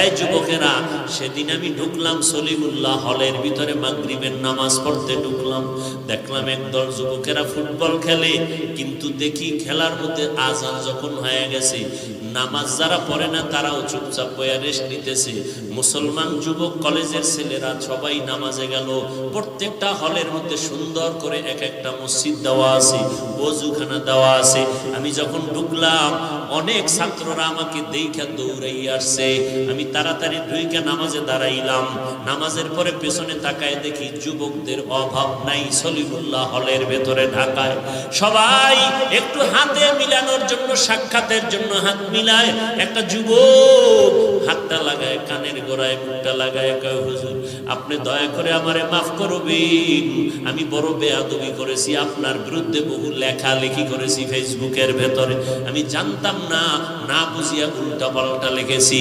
এই যুবকেরা, সেদিন আমি ঢুকলাম সলিমুল্লাহ হলের ভিতরে, মাগরিবের নামাজ পড়তে ঢুকলাম। দেখলাম একদল যুবকেরা ফুটবল খেলে, কিন্তু দেখি খেলার মধ্যে আজান যখন হয়ে গেছে, নামাজ যারা পড়ে না তারাও চুপচাপ বইয়া রেস্ট নিতেছে। মুসলমান যুবক কলেজের ছেলেরা সবাই নামাজে গেল। প্রত্যেকটা হলের মধ্যে সুন্দর করে এক একটা মসজিদ দেওয়া আছে, ওযুখানা দেওয়া আছে। আমি যখন ঢুকলাম, অনেক ছাত্ররা আমাকে দেখা দৌড়াই আসছে। আমি তাড়াতাড়ি ঢুইকা নামাজে দাঁড়াইলাম। নামাজের পরে পেছনে তাকায় দেখি যুবকদের অভাব নাই সলিমুল্লাহ হলের ভেতরে ঢাকায়। সবাই একটু হাতে মিলানোর জন্য, সাক্ষাতের জন্য হাত মিলায়। একটা যুবক হাতটা লাগায় কানের গোড়ায়, মুখটা লাগায়, কয় হুজুর আপনি দয়া করে আমারে মাফ করবেন, আমি বড় বেয়াদবি করেছি, আপনার বিরুদ্ধে বহু লেখালেখি করেছি ফেসবুকের ভেতরে, আমি জানতাম না, না বুঝিয়া উল্টা পাল্টা লিখেছি।